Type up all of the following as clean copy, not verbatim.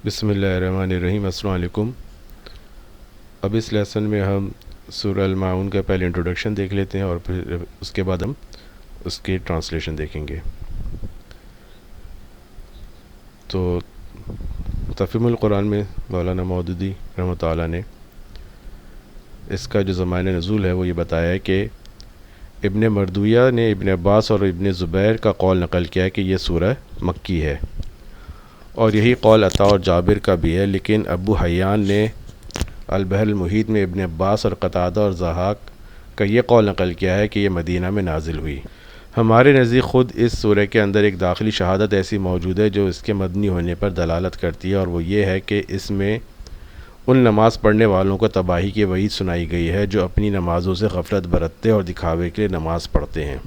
بسم اللہ الرحمن الرحیم۔ السلام علیکم۔ اب اس لیسن میں ہم سورہ الماعون کا پہلے انٹروڈکشن دیکھ لیتے ہیں اور پھر اس کے بعد ہم اس کی ٹرانسلیشن دیکھیں گے۔ تو تفہیم القرآن میں مولانا مودودی رحمۃ اللہ نے اس کا جو زمانہ نزول ہے وہ یہ بتایا ہے کہ ابن مردویہ نے ابن عباس اور ابن زبیر کا قول نقل کیا ہے کہ یہ سورہ مکی ہے، اور یہی قول عطا اور جابر کا بھی ہے، لیکن ابو حیان نے البحر المحیط میں ابن عباس اور قتادہ اور ضحاک کا یہ قول نقل کیا ہے کہ یہ مدینہ میں نازل ہوئی۔ ہمارے نزدیک خود اس سورہ کے اندر ایک داخلی شہادت ایسی موجود ہے جو اس کے مدنی ہونے پر دلالت کرتی ہے، اور وہ یہ ہے کہ اس میں ان نماز پڑھنے والوں کو تباہی کی وعید سنائی گئی ہے جو اپنی نمازوں سے غفلت برتتے اور دکھاوے کے لیے نماز پڑھتے ہیں۔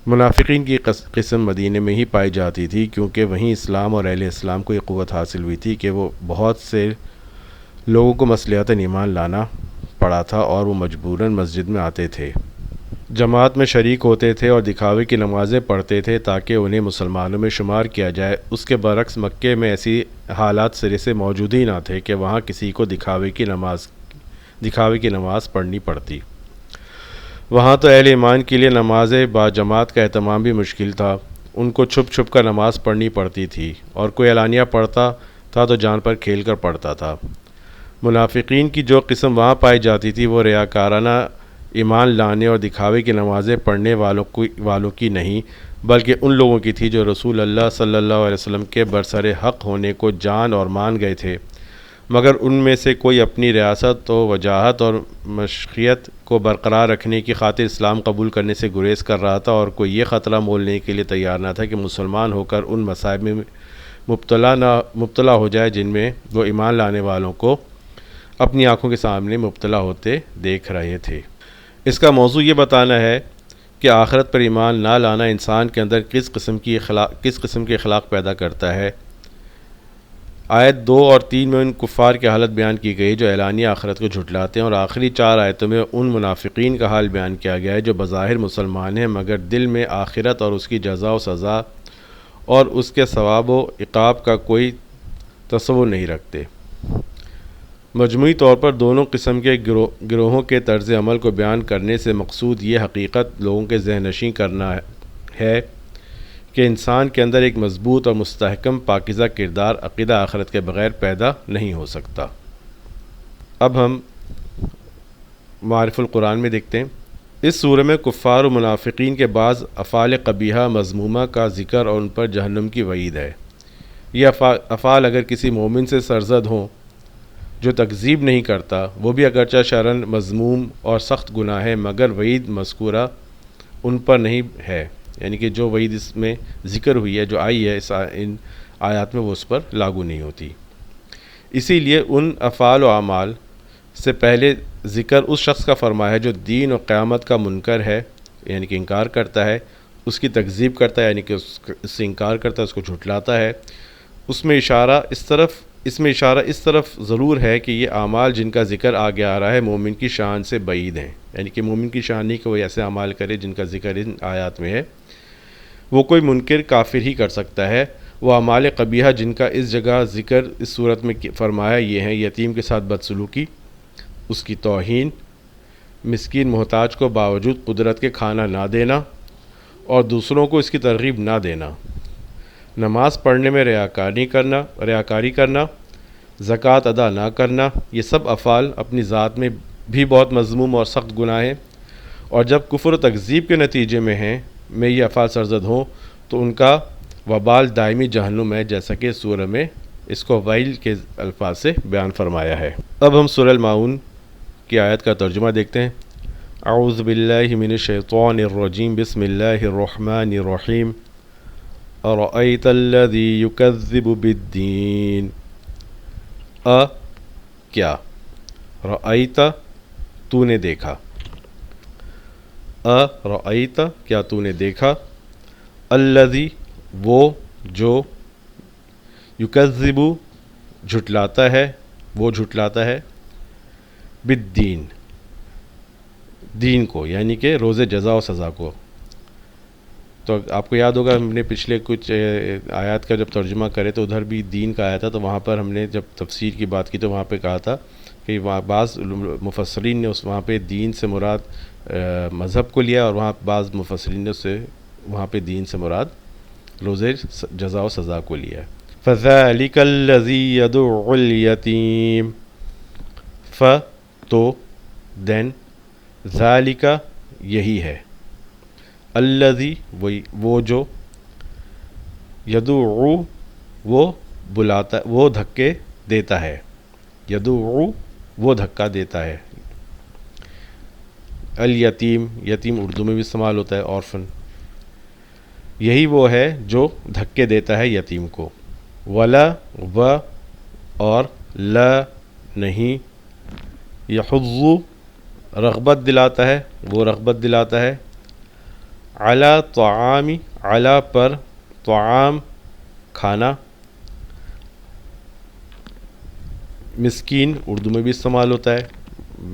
منافقین کی قسم مدینہ میں ہی پائی جاتی تھی، کیونکہ وہیں اسلام اور اہل اسلام کو یہ قوت حاصل ہوئی تھی کہ وہ بہت سے لوگوں کو مصلحتاً ایمان لانا پڑا تھا اور وہ مجبوراً مسجد میں آتے تھے، جماعت میں شریک ہوتے تھے اور دکھاوے کی نمازیں پڑھتے تھے تاکہ انہیں مسلمانوں میں شمار کیا جائے۔ اس کے برعکس مکے میں ایسی حالات سرے سے موجود ہی نہ تھے کہ وہاں کسی کو دکھاوے کی نماز پڑھنی پڑتی۔ وہاں تو اہل ایمان کے لیے نماز با جماعت کا اہتمام بھی مشکل تھا، ان کو چھپ چھپ کر نماز پڑھنی پڑتی تھی، اور کوئی اعلانیہ پڑھتا تھا تو جان پر کھیل کر پڑھتا تھا۔ منافقین کی جو قسم وہاں پائی جاتی تھی وہ ریاکارانہ ایمان لانے اور دکھاوے کی نمازیں پڑھنے والوں کی نہیں، بلکہ ان لوگوں کی تھی جو رسول اللہ صلی اللہ علیہ وسلم کے برسر حق ہونے کو جان اور مان گئے تھے، مگر ان میں سے کوئی اپنی ریاست و وجاہت اور مشیت کو برقرار رکھنے کی خاطر اسلام قبول کرنے سے گریز کر رہا تھا، اور کوئی یہ خطرہ مول لینے کے لیے تیار نہ تھا کہ مسلمان ہو کر ان مصائب میں مبتلا ہو جائے جن میں وہ ایمان لانے والوں کو اپنی آنکھوں کے سامنے مبتلا ہوتے دیکھ رہے تھے۔ اس کا موضوع یہ بتانا ہے کہ آخرت پر ایمان نہ لانا انسان کے اندر کس قسم کے اخلاق پیدا کرتا ہے۔ آیت 2 اور 3 میں ان کفار کی حالت بیان کی گئی جو اعلانیہ آخرت کو جھٹلاتے ہیں، اور آخری 4 آیتوں میں ان منافقین کا حال بیان کیا گیا ہے جو بظاہر مسلمان ہیں مگر دل میں آخرت اور اس کی جزا و سزا اور اس کے ثواب و عقاب کا کوئی تصور نہیں رکھتے۔ مجموعی طور پر دونوں قسم کے گروہوں کے طرز عمل کو بیان کرنے سے مقصود یہ حقیقت لوگوں کے ذہن نشین کرنا ہے کہ انسان کے اندر ایک مضبوط اور مستحکم پاکیزہ کردار عقیدہ آخرت کے بغیر پیدا نہیں ہو سکتا۔ اب ہم معارف القرآن میں دیکھتے ہیں۔ اس سورہ میں کفار و منافقین کے بعض افعال قبیحہ مذمومہ کا ذکر اور ان پر جہنم کی وعید ہے۔ یہ افعال اگر کسی مومن سے سرزد ہوں جو تکذیب نہیں کرتا، وہ بھی اگرچہ شرعاً مذموم اور سخت گناہ ہے، مگر وعید مذکورہ ان پر نہیں ہے، یعنی کہ جو وعید اس میں ذکر ہوئی ہے، جو آئی ہے ان آیات میں، وہ اس پر لاگو نہیں ہوتی۔ اسی لیے ان افعال و اعمال سے پہلے ذکر اس شخص کا فرمایا ہے جو دین و قیامت کا منکر ہے، یعنی کہ انکار کرتا ہے، اس کی تکذیب کرتا ہے، یعنی کہ اس سے انکار کرتا ہے، اس کو جھٹلاتا ہے۔ اس میں اشارہ اس طرف ضرور ہے کہ یہ اعمال جن کا ذکر آگے آ رہا ہے مومن کی شان سے بعید ہیں، یعنی کہ مومن کی شان نہیں کہ وہ ایسے اعمال کرے جن کا ذکر ان آیات میں ہے، وہ کوئی منکر کافر ہی کر سکتا ہے۔ وہ اعمال قبیحہ جن کا اس جگہ ذکر اس صورت میں فرمایا یہ ہیں: یتیم کے ساتھ بدسلوکی، اس کی توہین، مسکین محتاج کو باوجود قدرت کے کھانا نہ دینا اور دوسروں کو اس کی ترغیب نہ دینا، نماز پڑھنے میں ریاکاری کرنا، زکوٰۃ ادا نہ کرنا۔ یہ سب افعال اپنی ذات میں بھی بہت مذموم اور سخت گناہ ہیں، اور جب کفر و تکذیب کے نتیجے میں یہ افعال سرزد ہوں تو ان کا وبال دائمی جہنم ہے، جیسا کہ سورہ میں اس کو ویل کے الفاظ سے بیان فرمایا ہے۔ اب ہم سورہ الماعون کی آیت کا ترجمہ دیکھتے ہیں۔ اعوذ باللہ من الشیطان الرجیم، بسم اللہ الرحمن الرحیم۔ ارأیت الذی یکذب بالدین، کیا، رأیت تو نے دیکھا، رأیت کیا تو نے دیکھا، الذی وہ جو، یکذب جھٹلاتا ہے، بالدین دین کو، یعنی کہ روز جزا و سزا کو، تو آپ کو یاد ہوگا ہم نے پچھلے کچھ آیات کا جب ترجمہ کرے تو ادھر بھی دین کا آیا تھا، تو وہاں پر ہم نے جب تفسیر کی بات کی تو وہاں پہ کہا تھا کہ بعض مفسرین نے وہاں پہ دین سے مراد مذہب کو لیا، اور وہاں بعض مفسرین نے اسے وہاں پہ دین سے مراد روزے جزا و سزا کو لیا. فَذَلِكَ الَّذِي يَدُعُّ الْيَتِيمَ، تو دین، ذالک یہی ہے، الذی وہ جو، یدعو وہ بلاتا، وہ دھکے دیتا ہے، یدعو وہ دھکا دیتا ہے، الیتیم، یتیم اردو میں بھی استعمال ہوتا ہے، اورفن، یہی وہ ہے جو دھکے دیتا ہے یتیم کو، ولا و اور لا نہیں، یحض رغبت دلاتا ہے، وہ رغبت دلاتا ہے، علی طعام، علی پر، طعام کھانا، مسکین اردو میں بھی استعمال ہوتا ہے،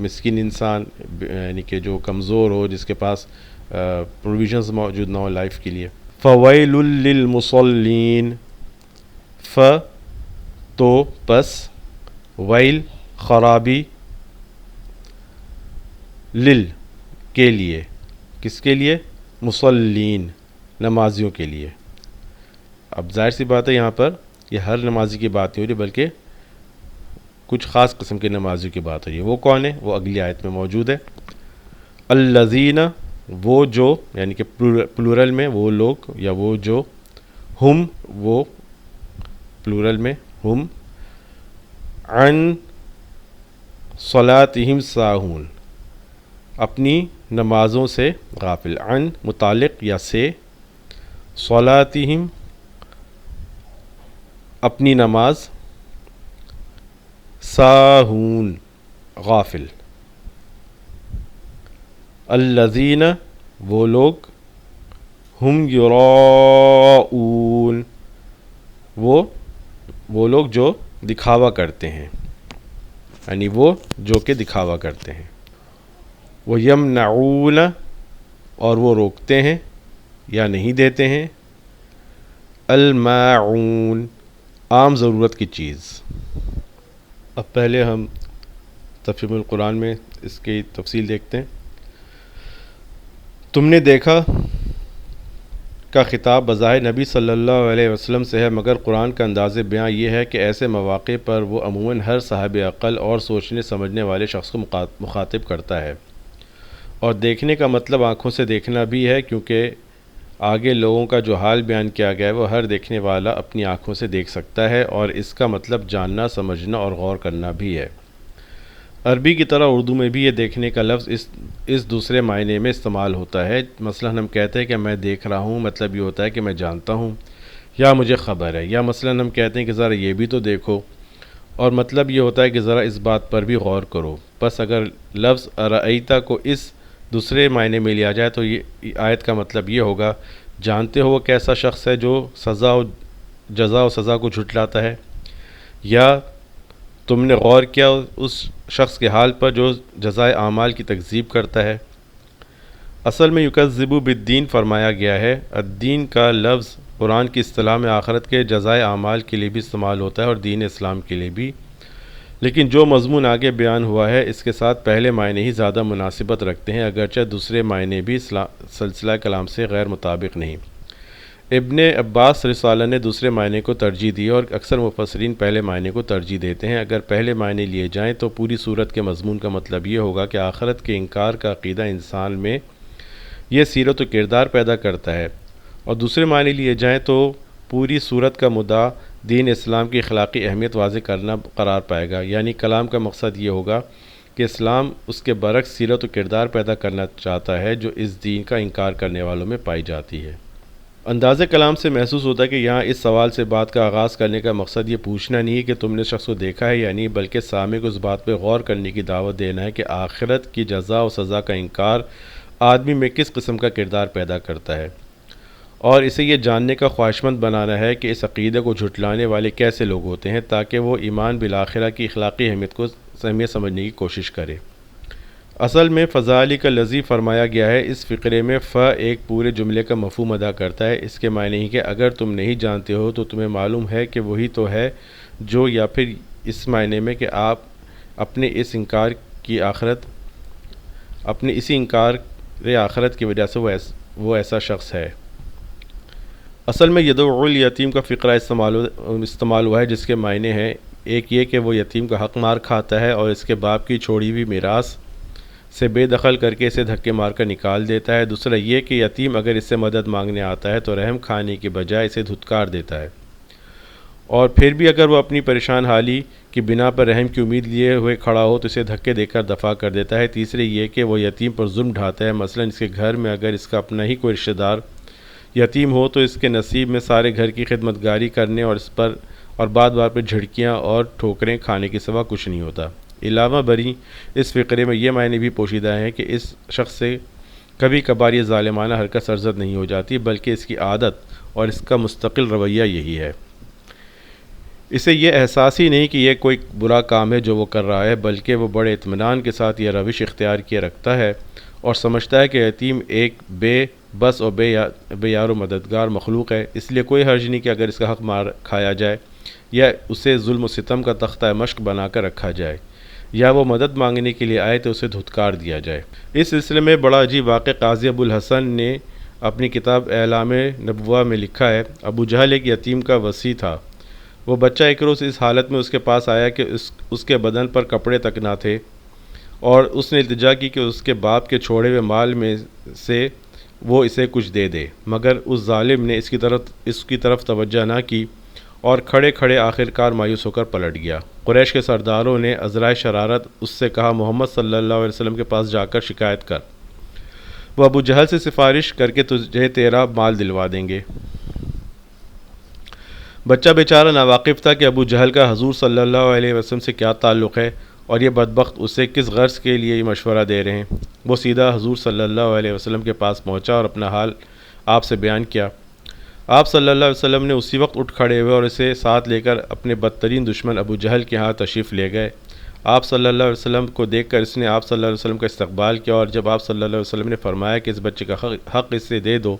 مسکین انسان یعنی کہ جو کمزور ہو، جس کے پاس پروویژنز موجود نہ ہو لائف کے لیے. فویل للمصلین، تو پس، ویل خرابی، لل کے لیے، کس کے لیے؟ مصلین، نمازیوں کے لیے. اب ظاہر سی بات ہے یہاں پر یہ ہر نمازی کی بات نہیں ہو رہی بلکہ کچھ خاص قسم کے نمازیوں کی بات ہو رہی ہے. وہ کون ہے؟ وہ اگلی آیت میں موجود ہے. الذین، وہ جو، یعنی کہ پلورل میں وہ لوگ یا وہ جو، ہم وہ، پلورل میں ہم، عن صلاتہم ساہون، اپنی نمازوں سے غافل، عن متعلق یا سے، صلاتہم اپنی نماز، ساہون غافل. الذین وہ لوگ، ہم یراؤون وہ لوگ جو دکھاوا کرتے ہیں، یعنی وہ جو کہ دکھاوا کرتے ہیں. وَيَمْنَعُونَ اور وہ روکتے ہیں یا نہیں دیتے ہیں، الماعون عام ضرورت کی چیز. اب پہلے ہم تفہیم القرآن میں اس کی تفصیل دیکھتے ہیں. تم نے دیکھا کا خطاب بظاہر نبی صلی اللہ علیہ وسلم سے ہے، مگر قرآن کا انداز بیاں یہ ہے کہ ایسے مواقع پر وہ عموماً ہر صاحب عقل اور سوچنے سمجھنے والے شخص کو مخاطب کرتا ہے. اور دیکھنے کا مطلب آنکھوں سے دیکھنا بھی ہے، کیونکہ آگے لوگوں کا جو حال بیان کیا گیا ہے وہ ہر دیکھنے والا اپنی آنکھوں سے دیکھ سکتا ہے، اور اس کا مطلب جاننا، سمجھنا اور غور کرنا بھی ہے. عربی کی طرح اردو میں بھی یہ دیکھنے کا لفظ اس دوسرے معنی میں استعمال ہوتا ہے. مثلا ہم کہتے ہیں کہ میں دیکھ رہا ہوں، مطلب یہ ہوتا ہے کہ میں جانتا ہوں یا مجھے خبر ہے. یا مثلا ہم کہتے ہیں کہ ذرا یہ بھی تو دیکھو، اور مطلب یہ ہوتا ہے کہ ذرا اس بات پر بھی غور کرو. بس اگر لفظ ارأیت کو اس دوسرے معنی میں لیا جائے تو یہ آیت کا مطلب یہ ہوگا، جانتے ہو وہ کیسا شخص ہے جو جزا و سزا کو جھٹلاتا ہے، یا تم نے غور کیا اس شخص کے حال پر جو جزائے اعمال کی تکذیب کرتا ہے. اصل میں یکذبو بالدین فرمایا گیا ہے. الدین کا لفظ قرآن کی اصطلاح میں آخرت کے جزائے اعمال کے لیے بھی استعمال ہوتا ہے اور دین اسلام کے لیے بھی، لیکن جو مضمون آگے بیان ہوا ہے اس کے ساتھ پہلے معنی ہی زیادہ مناسبت رکھتے ہیں، اگرچہ دوسرے معنی بھی سلسلہ کلام سے غیر مطابق نہیں. ابن عباس رسالہ نے دوسرے معنی کو ترجیح دی اور اکثر مفسرین پہلے معنی کو ترجیح دیتے ہیں. اگر پہلے معنی لیے جائیں تو پوری صورت کے مضمون کا مطلب یہ ہوگا کہ آخرت کے انکار کا عقیدہ انسان میں یہ سیرت و کردار پیدا کرتا ہے، اور دوسرے معنی لیے جائیں تو پوری صورت کا مدعا دین اسلام کی اخلاقی اہمیت واضح کرنا قرار پائے گا. یعنی کلام کا مقصد یہ ہوگا کہ اسلام اس کے برعکس سیرت و کردار پیدا کرنا چاہتا ہے جو اس دین کا انکار کرنے والوں میں پائی جاتی ہے. انداز کلام سے محسوس ہوتا ہے کہ یہاں اس سوال سے بات کا آغاز کرنے کا مقصد یہ پوچھنا نہیں ہے کہ تم نے شخص کو دیکھا ہے یا نہیں، بلکہ سامع کو اس بات پہ غور کرنے کی دعوت دینا ہے کہ آخرت کی جزا و سزا کا انکار آدمی میں کس قسم کا کردار پیدا کرتا ہے، اور اسے یہ جاننے کا خواہشمند بنانا ہے کہ اس عقیدے کو جھٹلانے والے کیسے لوگ ہوتے ہیں، تاکہ وہ ایمان بالآخرہ کی اخلاقی اہمیت کو سمجھنے کی کوشش کرے. اصل میں فذالک الذی فرمایا گیا ہے اس فقرے میں ایک پورے جملے کا مفہوم ادا کرتا ہے۔ اس کے معنی ہے کہ اگر تم نہیں جانتے ہو تو تمہیں معلوم ہے کہ وہی تو ہے جو، یا پھر اس معنی میں کہ آپ اپنے اسی انکار آخرت کی وجہ سے وہ ایسا شخص ہے۔ اصل میں یدعو الیتیم کا فقرہ استعمال ہوا ہے جس کے معنی ہیں، ایک یہ کہ وہ یتیم کا حق مار کھاتا ہے اور اس کے باپ کی چھوڑی ہوئی میراث سے بے دخل کر کے اسے دھکے مار کر نکال دیتا ہے۔ دوسرا یہ کہ یتیم اگر اس سے مدد مانگنے آتا ہے تو رحم کھانے کی بجائے اسے دھتکار دیتا ہے، اور پھر بھی اگر وہ اپنی پریشان حالی کی بنا پر رحم کی امید لیے ہوئے کھڑا ہو تو اسے دھکے دے کر دفع کر دیتا ہے۔ تیسرے یہ کہ وہ یتیم پر ظلم ڈھاتا ہے، مثلا اس کے گھر میں اگر اس کا اپنا ہی کوئی رشتہ دار یتیم ہو تو اس کے نصیب میں سارے گھر کی خدمتگاری کرنے اور بار بار پہ جھڑکیاں اور ٹھوکریں کھانے کے سوا کچھ نہیں ہوتا۔ علاوہ بری اس فقرے میں یہ معنی بھی پوشیدہ ہیں کہ اس شخص سے کبھی کبھار یہ ظالمانہ حرکت سرزد نہیں ہو جاتی، بلکہ اس کی عادت اور اس کا مستقل رویہ یہی ہے۔ اسے یہ احساس ہی نہیں کہ یہ کوئی برا کام ہے جو وہ کر رہا ہے، بلکہ وہ بڑے اطمینان کے ساتھ یہ روش اختیار کیے رکھتا ہے اور سمجھتا ہے کہ یتیم ایک بے بس اور بے یار و مددگار مخلوق ہے، اس لیے کوئی حرج نہیں کہ اگر اس کا حق مار کھایا جائے یا اسے ظلم و ستم کا تختہ مشق بنا کر رکھا جائے، یا وہ مدد مانگنے کے لیے آئے تو اسے دھتکار دیا جائے۔ اس سلسلے میں بڑا عجیب واقعہ قاضی ابو الحسن نے اپنی کتاب اعلام نبوہ میں لکھا ہے۔ ابو جہل ایک یتیم کا وصی تھا۔ وہ بچہ ایک روز اس حالت میں اس کے پاس آیا کہ اس کے بدن پر کپڑے تک نہ تھے، اور اس نے التجا کی کہ اس کے باپ کے چھوڑے ہوئے مال میں سے وہ اسے کچھ دے دے، مگر اس ظالم نے اس کی طرف توجہ نہ کی اور کھڑے کھڑے آخرکار مایوس ہو کر پلٹ گیا۔ قریش کے سرداروں نے عذرائے شرارت اس سے کہا، محمد صلی اللہ علیہ وسلم کے پاس جا کر شکایت کر، وہ ابو جہل سے سفارش کر کے تجھے تیرا مال دلوا دیں گے۔ بچہ بیچارہ ناواقف تھا کہ ابو جہل کا حضور صلی اللہ علیہ وسلم سے کیا تعلق ہے اور یہ بدبخت اسے کس غرض کے لیے یہ مشورہ دے رہے ہیں۔ وہ سیدھا حضور صلی اللہ علیہ وسلم کے پاس پہنچا اور اپنا حال آپ سے بیان کیا۔ آپ صلی اللہ علیہ وسلم نے اسی وقت اٹھ کھڑے ہوئے اور اسے ساتھ لے کر اپنے بدترین دشمن ابو جہل کے ہاں تشریف لے گئے۔ آپ صلی اللہ علیہ وسلم کو دیکھ کر اس نے آپ صلی اللہ علیہ وسلم کا استقبال کیا، اور جب آپ صلی اللہ علیہ وسلم نے فرمایا کہ اس بچے کا حق اس سے دے دو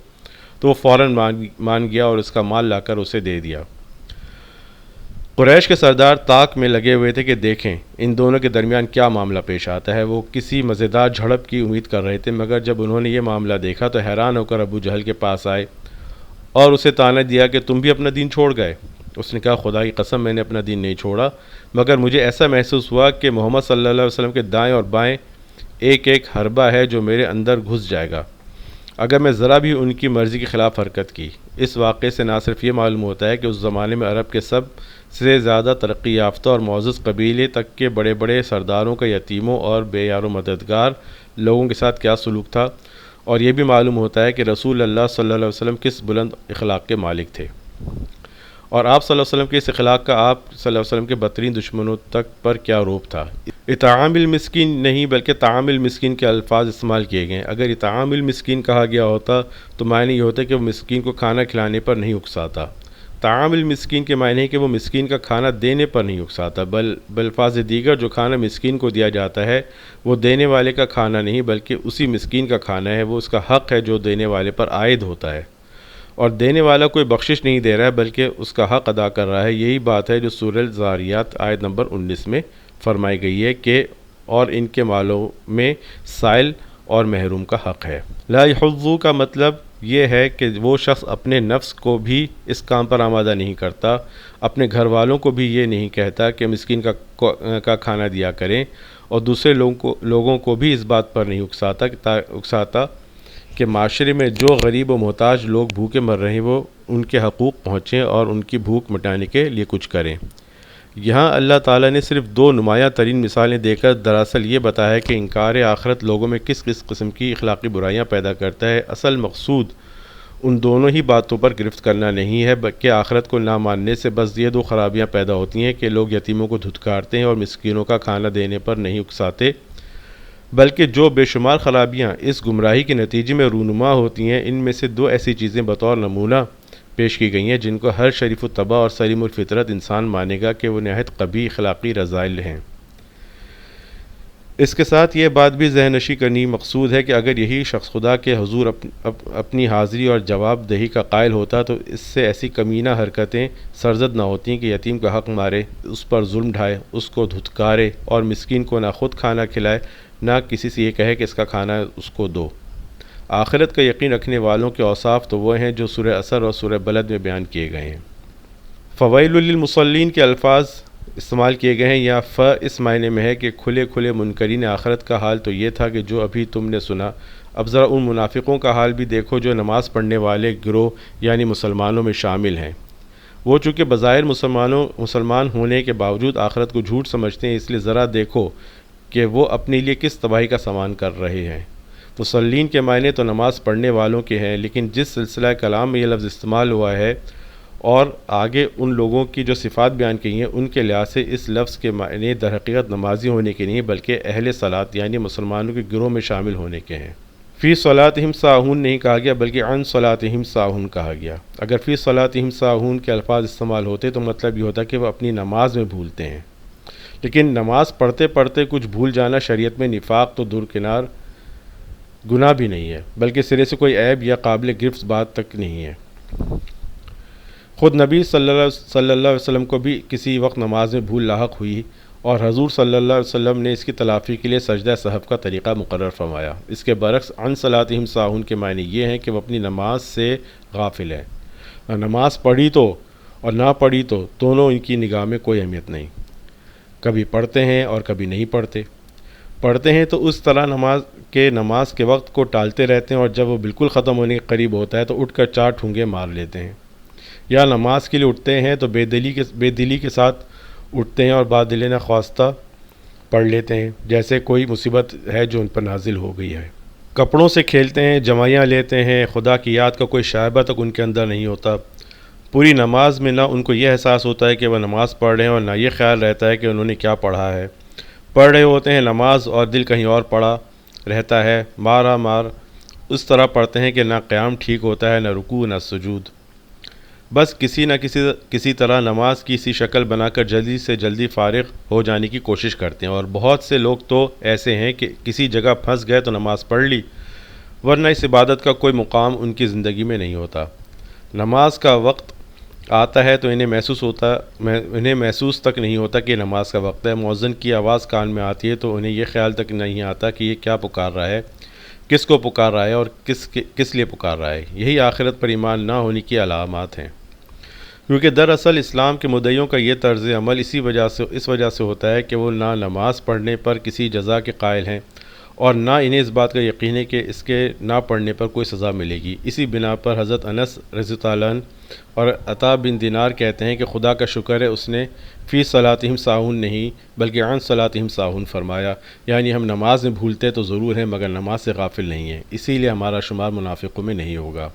تو وہ فوراً مان گیا اور اس کا مال لا کر اسے دے دیا۔ قریش کے سردار طاق میں لگے ہوئے تھے کہ دیکھیں ان دونوں کے درمیان کیا معاملہ پیش آتا ہے۔ وہ کسی مزیدار جھڑپ کی امید کر رہے تھے، مگر جب انہوں نے یہ معاملہ دیکھا تو حیران ہو کر ابو جہل کے پاس آئے اور اسے طعنہ دیا کہ تم بھی اپنا دین چھوڑ گئے۔ اس نے کہا، خدا کی قسم میں نے اپنا دین نہیں چھوڑا، مگر مجھے ایسا محسوس ہوا کہ محمد صلی اللہ علیہ وسلم کے دائیں اور بائیں ایک حربہ ہے جو میرے اندر گھس جائے گا اگر میں ذرا بھی ان کی مرضی کے خلاف حرکت کی۔ اس واقعے سے نہ صرف یہ معلوم ہوتا ہے کہ اس زمانے میں عرب کے سب سے زیادہ ترقی یافتہ اور معزز قبیلے تک کے بڑے بڑے سرداروں کا یتیموں اور بے یار و مددگار لوگوں کے ساتھ کیا سلوک تھا، اور یہ بھی معلوم ہوتا ہے کہ رسول اللہ صلی اللہ علیہ وسلم کس بلند اخلاق کے مالک تھے، اور آپ صلی اللہ علیہ وسلم کے اس اخلاق کا آپ صلی اللہ علیہ وسلم کے بدترین دشمنوں تک پر کیا روپ تھا۔ اطعام المسکین نہیں بلکہ طعام المسکین کے الفاظ استعمال کیے گئے ہیں۔ اگر اطعام المسکین کہا گیا ہوتا تو معنی یہ ہوتا کہ وہ مسکین کو کھانا کھلانے پر نہیں اکساتا۔ طعام المسکین کے معنی ہے کہ وہ مسکین کا کھانا دینے پر نہیں اکساتا، بالفاظ دیگر جو کھانا مسکین کو دیا جاتا ہے وہ دینے والے کا کھانا نہیں بلکہ اسی مسکین کا کھانا ہے، وہ اس کا حق ہے جو دینے والے پر عائد ہوتا ہے، اور دینے والا کوئی بخشش نہیں دے رہا ہے بلکہ اس کا حق ادا کر رہا ہے۔ یہی بات ہے جو سورہ الذاریات آیت نمبر 19 میں فرمائی گئی ہے کہ اور ان کے مالوں میں سائل اور محروم کا حق ہے۔ لا یحض کا مطلب یہ ہے کہ وہ شخص اپنے نفس کو بھی اس کام پر آمادہ نہیں کرتا، اپنے گھر والوں کو بھی یہ نہیں کہتا کہ مسکین کا کھانا دیا کریں، اور دوسرے لوگوں کو بھی اس بات پر نہیں اکساتا کہ معاشرے میں جو غریب و محتاج لوگ بھوکے مر رہے ہیں وہ ان کے حقوق پہنچیں اور ان کی بھوک مٹانے کے لیے کچھ کریں۔ یہاں اللہ تعالیٰ نے صرف دو نمایاں ترین مثالیں دے کر دراصل یہ بتایا کہ انکار آخرت لوگوں میں کس قسم کی اخلاقی برائیاں پیدا کرتا ہے۔ اصل مقصود ان دونوں ہی باتوں پر گرفت کرنا نہیں ہے بلکہ آخرت کو نہ ماننے سے بس یہ دو خرابیاں پیدا ہوتی ہیں کہ لوگ یتیموں کو دھتکارتے ہیں اور مسکینوں کا کھانا دینے پر نہیں اکساتے، بلکہ جو بے شمار خرابیاں اس گمراہی کے نتیجے میں رونما ہوتی ہیں، ان میں سے دو ایسی چیزیں بطور نمونہ پیش کی گئی ہیں جن کو ہر شریف الطبع اور سلیم الفطرت انسان مانے گا کہ وہ نہایت قبیح اخلاقی رذائل ہیں۔ اس کے ساتھ یہ بات بھی ذہن نشی کرنی مقصود ہے کہ اگر یہی شخص خدا کے حضور اپنی حاضری اور جواب دہی کا قائل ہوتا تو اس سے ایسی کمینہ حرکتیں سرزد نہ ہوتیں کہ یتیم کا حق مارے، اس پر ظلم ڈھائے، اس کو دھتکارے اور مسکین کو نہ خود کھانا کھلائے نہ کسی سے یہ کہے کہ اس کا کھانا اس کو دو۔ آخرت کا یقین رکھنے والوں کے اوصاف تو وہ ہیں جو سورہ عصر اور سورہ بلد میں بیان کیے گئے ہیں۔ فویل للمصلین کے الفاظ استعمال کیے گئے ہیں، یا اس معنی میں ہے کہ کھلے کھلے منکرین آخرت کا حال تو یہ تھا کہ جو ابھی تم نے سنا، اب ذرا ان منافقوں کا حال بھی دیکھو جو نماز پڑھنے والے گروہ یعنی مسلمانوں میں شامل ہیں۔ وہ چونکہ بظاہر مسلمان ہونے کے باوجود آخرت کو جھوٹ سمجھتے ہیں، اس لیے ذرا دیکھو کہ وہ اپنے لیے کس تباہی کا سامان کر رہے ہیں۔ مصلین کے معنی تو نماز پڑھنے والوں کے ہیں، لیکن جس سلسلہ کلام میں یہ لفظ استعمال ہوا ہے اور آگے ان لوگوں کی جو صفات بیان کی ہیں ان کے لحاظ سے اس لفظ کے معنی در حقیقت نمازی ہونے کے نہیں بلکہ اہل صلاۃ یعنی مسلمانوں کے گروہ میں شامل ہونے کے ہیں۔ فی صلاتہم ساہون نہیں کہا گیا بلکہ عن صلاتہم ساہون کہا گیا۔ اگر فی صلاتہم ساہون کے الفاظ استعمال ہوتے تو مطلب یہ ہوتا کہ وہ اپنی نماز میں بھولتے ہیں، لیکن نماز پڑھتے پڑھتے کچھ بھول جانا شریعت میں نفاق تو درکنار گناہ بھی نہیں ہے، بلکہ سرے سے کوئی عیب یا قابل گرفت بات تک نہیں ہے۔ خود نبی صلی اللہ علیہ وسلم کو بھی کسی وقت نماز میں بھول لاحق ہوئی اور حضور صلی اللہ علیہ وسلم نے اس کی تلافی کے لیے سجدہ سہو کا طریقہ مقرر فرمایا۔ اس کے برعکس عن صلاتہم ساہون کے معنی یہ ہیں کہ وہ اپنی نماز سے غافل ہے، اور نماز پڑھی تو اور نہ پڑھی تو دونوں ان کی نگاہ میں کوئی اہمیت نہیں، کبھی پڑھتے ہیں اور کبھی نہیں پڑھتے ہیں تو اس طرح نماز کے وقت کو ٹالتے رہتے ہیں، اور جب وہ بالکل ختم ہونے کے قریب ہوتا ہے تو اٹھ کر 4 ٹھونگے مار لیتے ہیں، یا نماز کے لیے اٹھتے ہیں تو بے دلی کے ساتھ اٹھتے ہیں اور با دل نخواستہ پڑھ لیتے ہیں جیسے کوئی مصیبت ہے جو ان پر نازل ہو گئی ہے۔ کپڑوں سے کھیلتے ہیں، جمائیاں لیتے ہیں، خدا کی یاد کا کوئی شائبہ تک ان کے اندر نہیں ہوتا۔ پوری نماز میں نہ ان کو یہ احساس ہوتا ہے کہ وہ نماز پڑھ رہے ہیں اور نہ یہ خیال رہتا ہے کہ انہوں نے کیا پڑھا ہے۔ پڑھ رہے ہوتے ہیں نماز اور دل کہیں اور پڑا رہتا ہے، مار اس طرح پڑھتے ہیں کہ نہ قیام ٹھیک ہوتا ہے، نہ رکوع نہ سجود، بس کسی نہ کسی طرح نماز کی سی شکل بنا کر جلدی سے جلدی فارغ ہو جانے کی کوشش کرتے ہیں۔ اور بہت سے لوگ تو ایسے ہیں کہ کسی جگہ پھنس گئے تو نماز پڑھ لی، ورنہ اس عبادت کا کوئی مقام ان کی زندگی میں نہیں ہوتا۔ نماز کا وقت آتا ہے تو انہیں محسوس تک نہیں ہوتا کہ نماز کا وقت ہے۔ مؤذن کی آواز کان میں آتی ہے تو انہیں یہ خیال تک نہیں آتا کہ یہ کیا پکار رہا ہے، کس کو پکار رہا ہے اور کس لیے پکار رہا ہے۔ یہی آخرت پر ایمان نہ ہونے کی علامات ہیں، کیونکہ دراصل اسلام کے مدعیوں کا یہ طرز عمل اس وجہ سے ہوتا ہے کہ وہ نہ نماز پڑھنے پر کسی جزا کے قائل ہیں اور نہ انہیں اس بات کا یقین ہے کہ اس کے نہ پڑھنے پر کوئی سزا ملے گی۔ اسی بنا پر حضرت انس رضی اللہ عنہ اور عطا بن دینار کہتے ہیں کہ خدا کا شکر ہے اس نے فی صلاتہم ساہون نہیں بلکہ عن صلاتہم ساہون فرمایا، یعنی ہم نماز میں بھولتے تو ضرور ہیں مگر نماز سے غافل نہیں ہیں، اسی لیے ہمارا شمار منافقوں میں نہیں ہوگا۔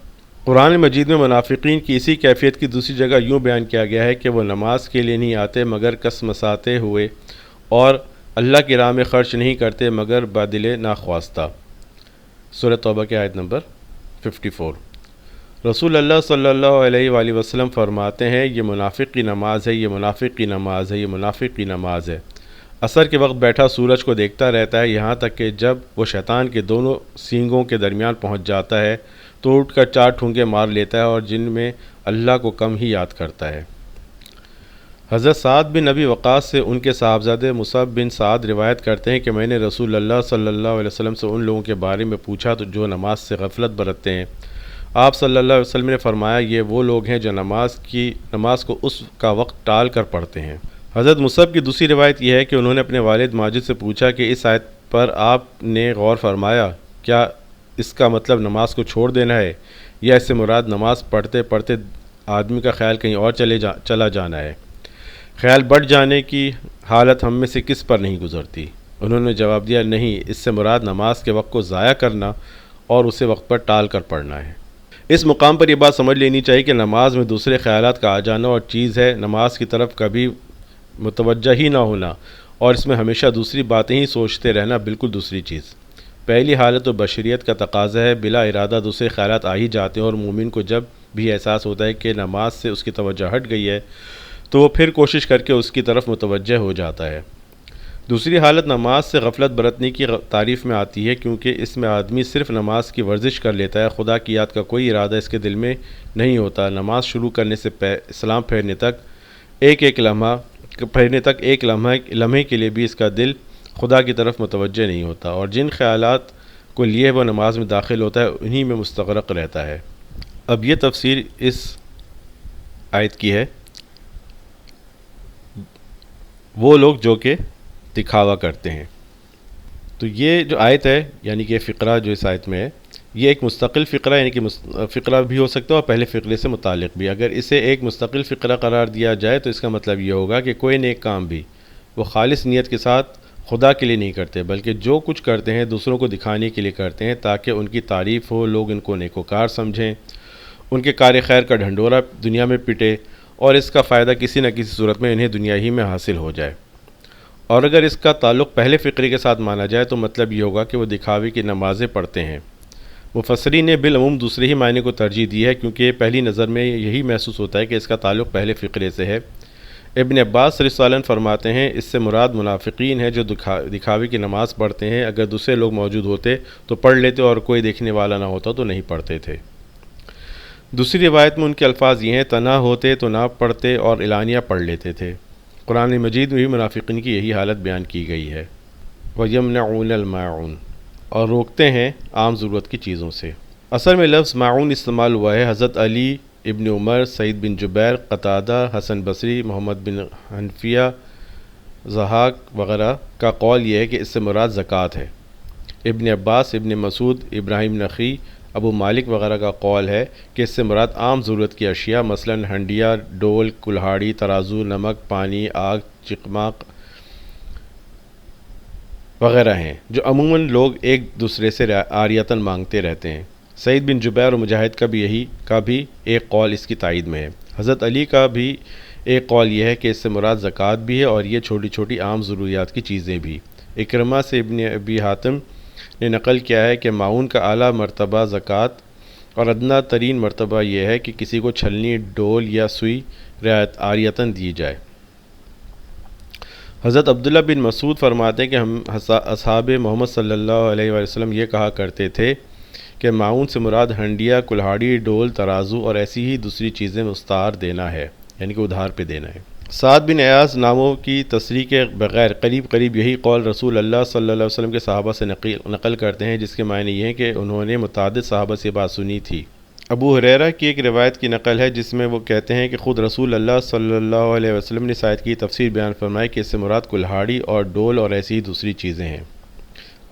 قرآن مجید میں منافقین کی اسی کیفیت کی دوسری جگہ یوں بیان کیا گیا ہے کہ وہ نماز کے لیے نہیں آتے مگر کسمساتے ہوئے، اور اللہ کی راہ میں خرچ نہیں کرتے مگر بادل ناخواستہ۔ سورہ توبہ کی آیت نمبر 54۔ رسول اللہ صلی اللہ علیہ وآلہ وسلم فرماتے ہیں یہ منافق کی نماز ہے، یہ منافق کی نماز ہے، یہ منافق کی نماز ہے۔ عصر کے وقت بیٹھا سورج کو دیکھتا رہتا ہے یہاں تک کہ جب وہ شیطان کے دونوں سینگوں کے درمیان پہنچ جاتا ہے تو اٹھ کر 4 ٹھونگے مار لیتا ہے اور جن میں اللہ کو کم ہی یاد کرتا ہے۔ حضرت سعد بن ابی وقاص سے ان کے صاحبزادے مصعب بن سعد روایت کرتے ہیں کہ میں نے رسول اللہ صلی اللہ علیہ وسلم سے ان لوگوں کے بارے میں پوچھا تو جو نماز سے غفلت برتتے ہیں۔ آپ صلی اللہ علیہ وسلم نے فرمایا یہ وہ لوگ ہیں جو نماز کو اس کا وقت ٹال کر پڑھتے ہیں۔ حضرت مصعب کی دوسری روایت یہ ہے کہ انہوں نے اپنے والد ماجد سے پوچھا کہ اس آیت پر آپ نے غور فرمایا، کیا اس کا مطلب نماز کو چھوڑ دینا ہے یا اس سے مراد نماز پڑھتے پڑھتے آدمی کا خیال کہیں اور چلا جانا ہے؟ خیال بڑھ جانے کی حالت ہم میں سے کس پر نہیں گزرتی؟ انہوں نے جواب دیا نہیں، اس سے مراد نماز کے وقت کو ضائع کرنا اور اسے وقت پر ٹال کر پڑھنا ہے۔ اس مقام پر یہ بات سمجھ لینی چاہیے کہ نماز میں دوسرے خیالات کا آ جانا اور چیز ہے، نماز کی طرف کبھی متوجہ ہی نہ ہونا اور اس میں ہمیشہ دوسری باتیں ہی سوچتے رہنا بالکل دوسری چیز۔ پہلی حالت و بشریت کا تقاضا ہے، بلا ارادہ دوسرے خیالات آ ہی جاتے ہیں، اور مومن کو جب بھی احساس ہوتا ہے کہ نماز سے اس کی توجہ ہٹ گئی ہے تو وہ پھر کوشش کر کے اس کی طرف متوجہ ہو جاتا ہے۔ دوسری حالت نماز سے غفلت برتنے کی تعریف میں آتی ہے، کیونکہ اس میں آدمی صرف نماز کی ورزش کر لیتا ہے، خدا کی یاد کا کوئی ارادہ اس کے دل میں نہیں ہوتا۔ نماز شروع کرنے سے اسلام پھیرنے تک ایک لمحے کے لیے بھی اس کا دل خدا کی طرف متوجہ نہیں ہوتا، اور جن خیالات کو لیے وہ نماز میں داخل ہوتا ہے انہی میں مستغرق رہتا ہے۔ اب یہ تفسیر اس آیت کی ہے، وہ لوگ جو کہ دکھاوا کرتے ہیں۔ تو یہ جو آیت ہے، یعنی کہ فقرہ جو اس آیت میں ہے، یہ ایک مستقل فقرہ، یعنی کہ فقرہ بھی ہو سکتا ہے اور پہلے فقرے سے متعلق بھی۔ اگر اسے ایک مستقل فقرہ قرار دیا جائے تو اس کا مطلب یہ ہوگا کہ کوئی نیک کام بھی وہ خالص نیت کے ساتھ خدا کے لیے نہیں کرتے، بلکہ جو کچھ کرتے ہیں دوسروں کو دکھانے کے لیے کرتے ہیں، تاکہ ان کی تعریف ہو، لوگ ان کو نیکوکار سمجھیں، ان کے کار خیر کا ڈھنڈورا دنیا میں پٹے، اور اس کا فائدہ کسی نہ کسی صورت میں انہیں دنیا ہی میں حاصل ہو جائے۔ اور اگر اس کا تعلق پہلے فقرے کے ساتھ مانا جائے تو مطلب یہ ہوگا کہ وہ دکھاوے کی نمازیں پڑھتے ہیں۔ مفسرین نے بالعموم دوسرے ہی معنی کو ترجیح دی ہے، کیونکہ پہلی نظر میں یہی محسوس ہوتا ہے کہ اس کا تعلق پہلے فقرے سے ہے۔ ابن عباس رضی اللہ عنہ فرماتے ہیں، اس سے مراد منافقین ہیں جو دکھاوے کی نماز پڑھتے ہیں، اگر دوسرے لوگ موجود ہوتے تو پڑھ لیتے اور کوئی دیکھنے والا نہ ہوتا تو نہیں پڑھتے تھے۔ دوسری روایت میں ان کے الفاظ یہ ہیں، تنہا ہوتے تو نہ پڑھتے اور اعلانیہ پڑھ لیتے تھے۔ قرآن مجید میں بھی منافقین کی یہی حالت بیان کی گئی ہے۔ وَيَمْنَعُونَ الْمَاعُونَ، اور روکتے ہیں عام ضرورت کی چیزوں سے۔ اصل میں لفظ معون استعمال ہوا ہے۔ حضرت علی، ابن عمر، سعید بن جبیر، قتادہ، حسن بصری، محمد بن حنفیہ، ضحاک وغیرہ کا قول یہ ہے کہ اس سے مراد زکوٰۃ ہے۔ ابن عباس، ابن مسعود، ابراہیم نخعی، ابو مالک وغیرہ کا قول ہے کہ اس سے مراد عام ضرورت کی اشیاء، مثلا ہنڈیا، ڈول، کلہاڑی، ترازو، نمک، پانی، آگ، چقماق وغیرہ ہیں، جو عموماً لوگ ایک دوسرے سے عاریتاً مانگتے رہتے ہیں۔ سعید بن جبیر اور مجاہد کا بھی ایک قول اس کی تائید میں ہے۔ حضرت علی کا بھی ایک قول یہ ہے کہ اس سے مراد زکوٰۃ بھی ہے، اور یہ چھوٹی چھوٹی عام ضروریات کی چیزیں بھی۔ اکرمہ سے ابن ابی حاتم نے نقل کیا ہے کہ معون کا اعلیٰ مرتبہ زکوٰۃ اور ادنیٰ ترین مرتبہ یہ ہے کہ کسی کو چھلنی، ڈول یا سوئی عاریتاً دی جائے۔ حضرت عبداللہ بن مسعود فرماتے ہیں کہ ہم اصحاب محمد صلی اللہ علیہ وآلہ وسلم یہ کہا کرتے تھے کہ معون سے مراد ہنڈیا، کلہاڑی، ڈول، ترازو اور ایسی ہی دوسری چیزیں مستعار دینا ہے، یعنی کہ ادھار پہ دینا ہے۔ سعد بن ایاز ناموں کی تصریح کے بغیر قریب یہی قول رسول اللہ صلی اللہ علیہ وسلم کے صحابہ سے نقل کرتے ہیں، جس کے معنی یہ ہے کہ انہوں نے متعدد صحابہ سے بات سنی تھی۔ ابو ہریرہ کی ایک روایت کی نقل ہے جس میں وہ کہتے ہیں کہ خود رسول اللہ صلی اللہ علیہ وسلم نے اس آیت کی تفسیر بیان فرمائی کہ اس سے مراد کلہاڑی اور ڈول اور ایسی ہی دوسری چیزیں ہیں۔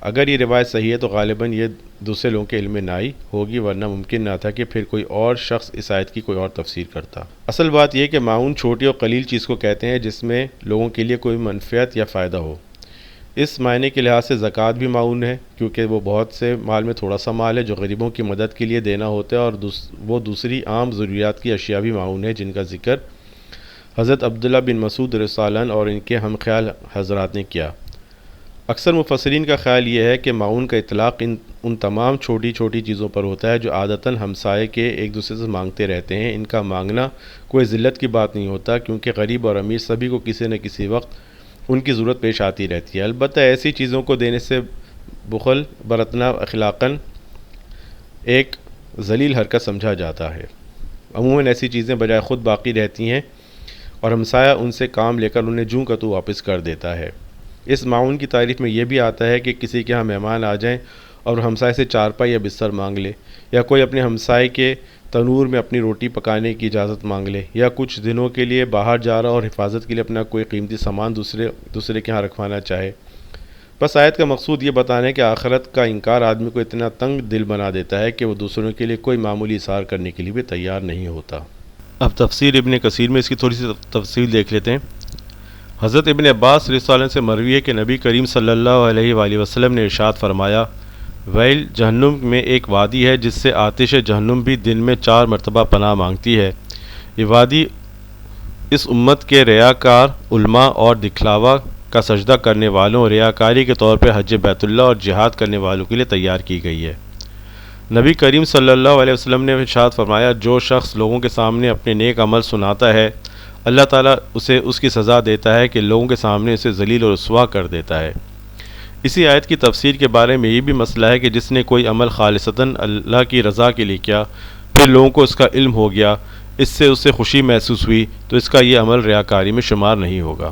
اگر یہ روایت صحیح ہے تو غالباً یہ دوسرے لوگوں کے علم میں نہ آئی ہوگی، ورنہ ممکن نہ تھا کہ پھر کوئی اور شخص اس آیت کی کوئی اور تفسیر کرتا۔ اصل بات یہ کہ معون چھوٹی اور قلیل چیز کو کہتے ہیں جس میں لوگوں کے لیے کوئی منفعت یا فائدہ ہو۔ اس معنی کے لحاظ سے زکوٰۃ بھی معون ہے، کیونکہ وہ بہت سے مال میں تھوڑا سا مال ہے جو غریبوں کی مدد کے لیے دینا ہوتا ہے، اور وہ دوسری عام ضروریات کی اشیاء بھی معون ہے جن کا ذکر حضرت عبداللہ بن مسعود رضی اللہ عنہ اور ان کے ہم خیال حضرات نے کیا۔ اکثر مفسرین کا خیال یہ ہے کہ معون کا اطلاق ان تمام چھوٹی چھوٹی چیزوں پر ہوتا ہے جو عادتاً ہمسائے کے ایک دوسرے سے مانگتے رہتے ہیں۔ ان کا مانگنا کوئی ذلت کی بات نہیں ہوتا، کیونکہ غریب اور امیر سبھی کو کسی نہ کسی وقت ان کی ضرورت پیش آتی رہتی ہے۔ البتہ ایسی چیزوں کو دینے سے بخل برتنا اخلاقاً ایک ذلیل حرکت سمجھا جاتا ہے۔ عموماً ایسی چیزیں بجائے خود باقی رہتی ہیں اور ہمسایہ ان سے کام لے کر انہیں جوں کا تو واپس کر دیتا ہے۔ اس معاون کی تعریف میں یہ بھی آتا ہے کہ کسی کے ہاں مہمان آ جائیں اور ہمسائے سے چارپائی یا بستر مانگ لے، یا کوئی اپنے ہمسائے کے تنور میں اپنی روٹی پکانے کی اجازت مانگ لے، یا کچھ دنوں کے لیے باہر جا رہا اور حفاظت کے لیے اپنا کوئی قیمتی سامان دوسرے کے ہاں رکھوانا چاہے۔ بس آیت کا مقصود یہ بتانا ہے کہ آخرت کا انکار آدمی کو اتنا تنگ دل بنا دیتا ہے کہ وہ دوسروں کے لیے کوئی معمولی اظہار کرنے کے لیے بھی تیار نہیں ہوتا۔ اب تفسیر ابن کثیر میں اس کی تھوڑی سی تفصیل دیکھ لیتے ہیں۔ حضرت ابن عباس رضی اللہ عنہ سے مروی ہے کہ نبی کریم صلی اللہ علیہ وآلہ وسلم نے ارشاد فرمایا، ویل جہنم میں ایک وادی ہے جس سے آتش جہنم بھی دن میں 4 مرتبہ پناہ مانگتی ہے۔ یہ وادی اس امت کے ریاکار علماء اور دکھلاوا کا سجدہ کرنے والوں، ریاکاری کے طور پہ حج بیت اللہ اور جہاد کرنے والوں کے لیے تیار کی گئی ہے۔ نبی کریم صلی اللہ علیہ وسلم نے ارشاد فرمایا، جو شخص لوگوں کے سامنے اپنے نیک عمل سناتا ہے، اللہ تعالیٰ اسے اس کی سزا دیتا ہے کہ لوگوں کے سامنے اسے ذلیل و رسوا کر دیتا ہے۔ اسی آیت کی تفسیر کے بارے میں یہ بھی مسئلہ ہے کہ جس نے کوئی عمل خالصتاً اللہ کی رضا کے لیے کیا، پھر لوگوں کو اس کا علم ہو گیا، اس سے اسے خوشی محسوس ہوئی، تو اس کا یہ عمل ریاکاری میں شمار نہیں ہوگا۔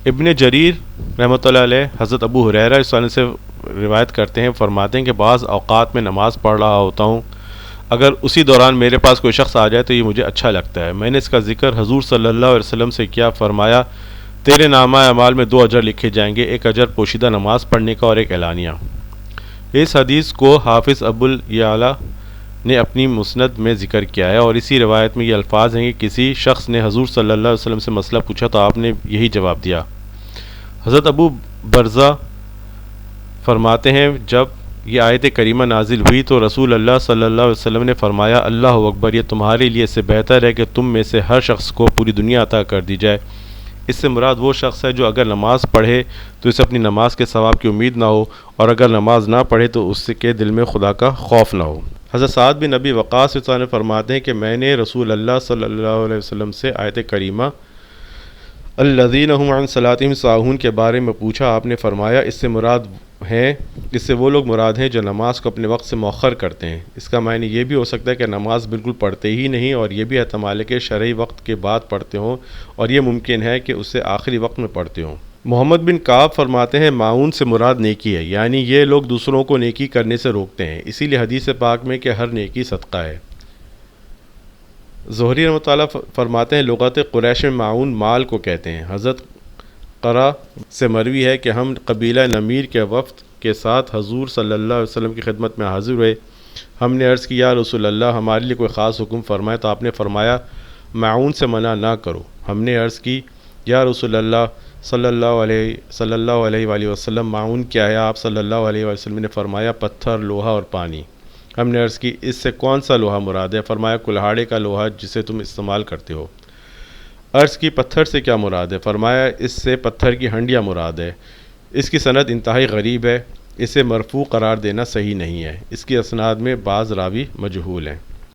ابن جریر رحمۃ اللہ علیہ حضرت ابو ہریرہ سے روایت کرتے ہیں، فرماتے ہیں کہ بعض اوقات میں نماز پڑھ رہا ہوتا ہوں، اگر اسی دوران میرے پاس کوئی شخص آ جائے تو یہ مجھے اچھا لگتا ہے۔ میں نے اس کا ذکر حضور صلی اللہ علیہ وسلم سے کیا، فرمایا تیرے نامہ اعمال میں 2 اجر لکھے جائیں گے، ایک اجر پوشیدہ نماز پڑھنے کا اور ایک اعلانیہ۔ اس حدیث کو حافظ ابو الیعلا نے اپنی مسند میں ذکر کیا ہے، اور اسی روایت میں یہ الفاظ ہیں کہ کسی شخص نے حضور صلی اللہ علیہ وسلم سے مسئلہ پوچھا تو آپ نے یہی جواب دیا۔ حضرت ابو برزہ فرماتے ہیں جب یہ آیت کریمہ نازل ہوئی تو رسول اللہ صلی اللہ علیہ وسلم نے فرمایا اللہ اکبر، یہ تمہارے لیے اس سے بہتر ہے کہ تم میں سے ہر شخص کو پوری دنیا عطا کر دی جائے۔ اس سے مراد وہ شخص ہے جو اگر نماز پڑھے تو اسے اپنی نماز کے ثواب کی امید نہ ہو، اور اگر نماز نہ پڑھے تو اس کے دل میں خدا کا خوف نہ ہو۔ حضرت سعد بن ابی وقاص فرماتے ہیں کہ میں نے رسول اللہ صلی اللہ علیہ وسلم سے آیت کریمہ الذین هم عن صلاتهم ساہون کے بارے میں پوچھا، آپ نے فرمایا اس سے وہ لوگ مراد ہیں جو نماز کو اپنے وقت سے مؤخر کرتے ہیں۔ اس کا معنی یہ بھی ہو سکتا ہے کہ نماز بالکل پڑھتے ہی نہیں، اور یہ بھی احتمال ہے کہ شرعی وقت کے بعد پڑھتے ہوں، اور یہ ممکن ہے کہ اسے آخری وقت میں پڑھتے ہوں۔ محمد بن کعب فرماتے ہیں معاون سے مراد نیکی ہے، یعنی یہ لوگ دوسروں کو نیکی کرنے سے روکتے ہیں، اسی لیے حدیث پاک میں کہ ہر نیکی صدقہ ہے۔ زہری رحمۃ اللہ فرماتے ہیں لغت قریش میں معاون مال کو کہتے ہیں۔ حضرت قرہ سے مروی ہے کہ ہم قبیلہ نمیر کے وفد کے ساتھ حضور صلی اللہ علیہ وسلم کی خدمت میں حاضر ہوئے۔ ہم نے عرض کی یا رسول اللہ ہمارے لیے کوئی خاص حکم فرمائے، تو آپ نے فرمایا معاون سے منع نہ کرو۔ ہم نے عرض کی یا رسول اللہ صلی اللہ علیہ وآلہ وسلم معاون کیا ہے؟ آپ صلی اللہ علیہ وآلہ وسلم نے فرمایا پتھر، لوہا اور پانی۔ ہم نے عرض کی اس سے کون سا لوہا مراد ہے؟ فرمایا کلہاڑے کا لوہا جسے تم استعمال کرتے ہو۔ عرض کی پتھر سے کیا مراد ہے؟ فرمایا اس سے پتھر کی ہنڈیاں مراد ہے۔ اس کی سند انتہائی غریب ہے، اسے مرفوع قرار دینا صحیح نہیں ہے، اس کی اسناد میں بعض راوی مجہول ہیں۔